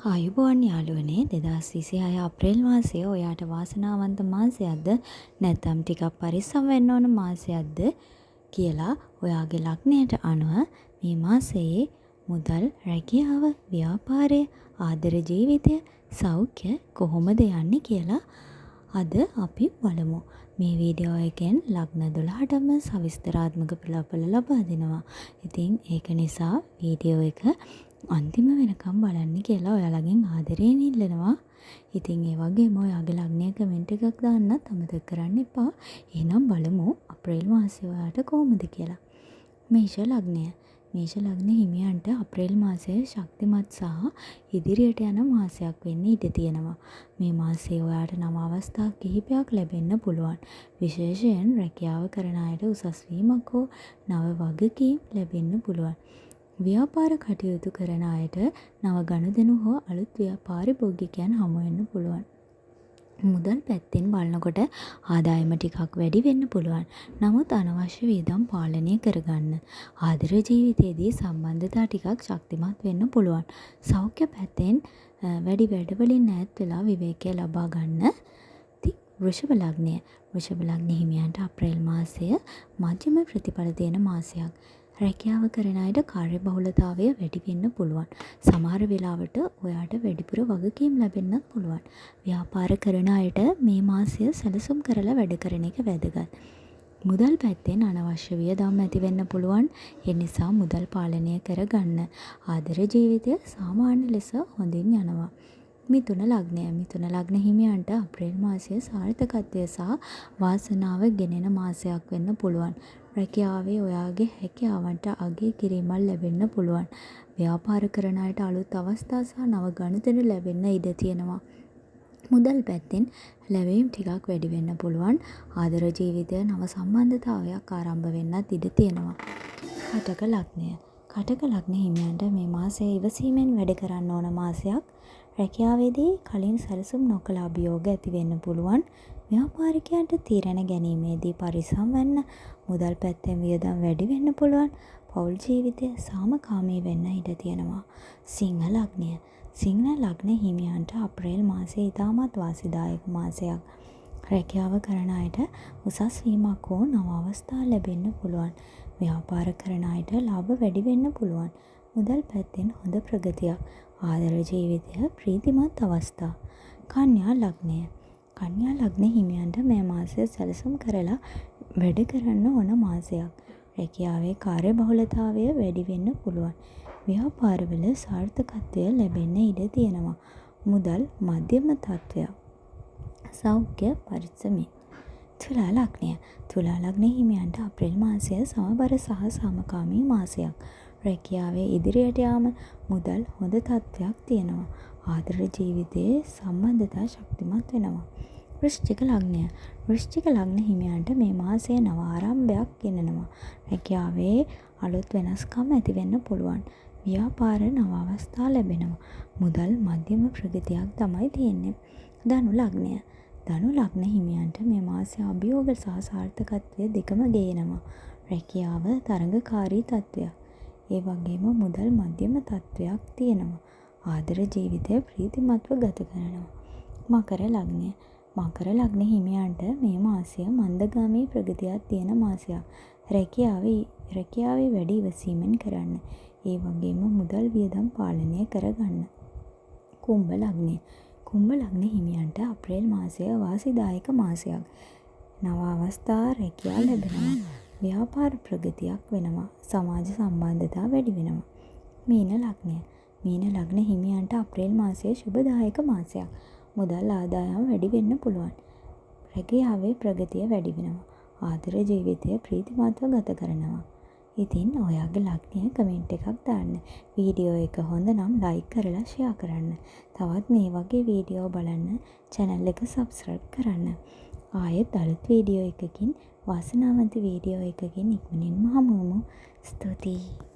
ආයුබෝවන් යාළුවනේ 2026 අප්‍රේල් මාසය ඔයාට වාසනාවන්ත මාසයක්ද නැත්නම් ටිකක් පරිස්සම් වෙන්න ඕන මාසයක්ද කියලා ඔයාගේ ලග්නයට අනුව මේ මාසයේ මුදල්, රැකියාව, ව්‍යාපාරය, ආදර ජීවිතය, සෞඛ්‍ය කොහොමද යන්නේ කියලා අද අපි බලමු. මේ වීඩියෝ එකෙන් ලග්න 12ටම සවිස්තරාත්මක ප්‍රතිඵල ලබා දෙනවා. ඉතින් ඒක නිසා වීඩියෝ එක අන්තිම වෙනකම් බලන්න කියලා ඔයාලගෙන් ආදරයෙන් ඉල්ලනවා. ඉතින් ඒ වගේම ඔයාගේ ලග්නය කමෙන්ට් එකක් දාන්නත් අමතක කරන්න එපා. එහෙනම් බලමු අප්‍රේල් මාසය ඔයාට කොහොමද කියලා. මේෂ ලග්නය. මේෂ ලග්න හිමියන්ට අප්‍රේල් මාසය ශක්තිමත් සහ ඉදිරියට යන මාසයක් වෙන්න ඉඩ තියෙනවා. මේ මාසයේ ඔයාට නව අවස්ථා කිහිපයක් ලැබෙන්න පුළුවන්. විශේෂයෙන් රැකියාව කරන අයට උසස් වීමක් හෝ නව වගකීම් ලැබෙන්න පුළුවන්. ව්‍යාපාර කටයුතු කරන අයට නව ගනුදෙනු හෝ අලුත් පාරිභෝගිකයන් හමු වෙන්න පුළුවන්. මුදල් පැත්තෙන් බලනකොට ආදායම ටිකක් වැඩි වෙන්න පුළුවන්. නමුත් අනවශ්‍ය වියදම් පාලනය කරගන්න. ආදර ජීවිතයේදී සම්බන්ධතා ටිකක් ශක්තිමත් වෙන්න පුළුවන්. සෞඛ්‍ය පැත්තෙන් වැඩි වැඩවලින් ඈත් වෙලා විවේකය ලබා ගන්න. වෘෂභ ලග්නය. වෘෂභ ලග්න හිමියන්ට අප්‍රේල් මාසය මධ්‍යම ප්‍රතිඵල දෙන මාසයක්. රැකියාව කරන අයට කාර්යබහුලතාවය වැඩි වෙන්න පුළුවන්. සමහර වෙලාවට ඔයාට වැඩිපුර වගකීම් ලැබෙන්නත් පුළුවන්. ව්‍යාපාර කරන අයට මේ මාසය සැලසුම් කරලා වැඩ කරන එක වැදගත්. මුදල් පැත්තෙන් අනවශ්‍ය වියදම් ඇති වෙන්න පුළුවන්. ඒ නිසා මුදල් පාලනය කරගන්න. ආදර ජීවිතය සාමාන්‍ය ලෙස හොඳින් යනවා. මිථුන ලග්නය. මිථුන ලග්න හිමියන්ට අප්‍රේල් මාසය සාර්ථකත්වය සහ වාසනාව ගෙනෙන මාසයක් වෙන්න පුළුවන්. රැකියාවේ ඔයාගේ හැකියාවන්ට අගය කිරීමක් ලැබෙන්න පුළුවන්. ව්‍යාපාර කරන අයට අලුත් අවස්ථා සහ නව ගනුදෙනු ලැබෙන්න ඉඩ තියෙනවා. මුදල් පැත්තෙන් ලැබීම් ටිකක් වැඩි වෙන්න පුළුවන්. ආදර ජීවිතය නව සම්බන්ධතාවයක් ආරම්භ වෙන්නත් ඉඩ තියෙනවා. කටක ලග්නය. කටක ලග්න හිමියන්ට මේ මාසයේ ඉවසීමෙන් වැඩ කරන්න ඕන මාසයක්. රැකියාවේදී කලින් සැලසුම් නොකළ අභියෝග ඇති වෙන්න පුළුවන්. ව්‍යාපාරිකයන්ට තීරණ ගැනීමේදී පරිස්සම් වෙන්න. මුදල් පැත්තෙන් වියදම් වැඩි වෙන්න පුළුවන්. පෞල් ජීවිතය සාමකාමී වෙන්න ඉඩ තියෙනවා. සිංහ ලග්නය. සිංහ ලග්න හිමියන්ට අප්‍රේල් මාසයේ ඉතාමත් වාසිදායක මාසයක්. රැකියාව කරන අයට උසස් වීමක් හෝ නව අවස්ථා ලැබෙන්න පුළුවන්. ව්‍යාපාර කරන අයට ලාභ වැඩි වෙන්න පුළුවන්. මුදල් පැත්තෙන් හොඳ ප්‍රගතියක්. ආදර ජීවිතය ප්‍රීතිමත් අවස්ථා. කන්‍යා ලග්නය. කන්‍යා ලග්න හිමියන්ට මේ මාසය සැලසුම් කරලා වැඩ කරන්න ඕන මාසයක්. රැකියාවේ කාර්යබහුලතාවය වැඩි වෙන්න පුළුවන්. ව්‍යාපාරවල සාර්ථකත්වය ලැබෙන්න ඉඩ තියෙනවා. මුදල් මධ්‍යම තත්ත්වයක්. සෞඛ්‍ය පරිස්සමින්. තුලා ලග්නය. තුලා ලග්න හිමියන්ට අප්‍රේල් මාසය සමබර සහ සාමකාමී මාසයක්. රැකියාවේ ඉදිරියට යාම මුදල් හොඳ තත්ත්වයක් තියෙනවා. ආදර ජීවිතයේ සම්බන්ධතා ශක්තිමත් වෙනවා. වෘශ්චික ලග්නය. වෘශ්චික ලග්න හිමියන්ට මේ මාසය නව ආරම්භයක් ගෙනනවා. රැකියාවේ අලුත් වෙනස්කම් ඇති වෙන්න පුළුවන්. ව්‍යාපාර නව අවස්ථා ලැබෙනවා. මුදල් මධ්‍යම ප්‍රගතියක් තමයි තියෙන්නේ. ධනු ලග්නය. ධනු ලග්න හිමියන්ට මේ මාසය අභියෝග සහ සාර්ථකත්වය දෙකම ගේනවා. රැකියාව තරඟකාරී තත්ත්වයක්. ඒ වගේම මුදල් මධ්‍යම තත්ත්වයක් තියෙනවා. ආදර ජීවිතය ප්‍රීතිමත්ව ගත කරනවා. මකර ලග්නය. මකර ලග්න හිමියන්ට මේ මාසය මන්දගාමී ප්‍රගතියක් තියෙන මාසයක්. රැකියාවේ වැඩි ඉවසීමෙන් කරන්න. ඒ වගේම මුදල් වියදම් පාලනය කරගන්න. කුම්භ ලග්නය. කුම්භ ලග්න හිමියන්ට අප්‍රේල් මාසය වාසිදායක මාසයක්. නව අවස්ථා රැකියා ලැබෙනවා. ව්‍යාපාර ප්‍රගතියක් වෙනවා. සමාජ සම්බන්ධතා වැඩි වෙනවා. මීන ලග්නය. මීන ලග්න හිමියන්ට අප්‍රේල් මාසය සුබදායක මාසයක්. මුදල් ආදායම වැඩි වෙන්න පුළුවන්. රැකියාවේ ප්‍රගතිය වැඩි වෙනවා. ආදර ජීවිතය ප්‍රීතිමත්ව ගත කරනවා. ඉතින් ඔයාගේ ලග්නය කමෙන්ට් එකක් දාන්න. වීඩියෝ එක හොඳ නම් ලයික් කරලා ෂෙයා කරන්න. තවත් මේ වගේ වීඩියෝ බලන්න channel එක subscribe කරන්න. ආයෙත් අලුත් වීඩියෝ එකකින් වාසනාවන්ත වීඩියෝ එකකින් ඉක්මනින්ම හමු වෙමු. ස්තුතියි.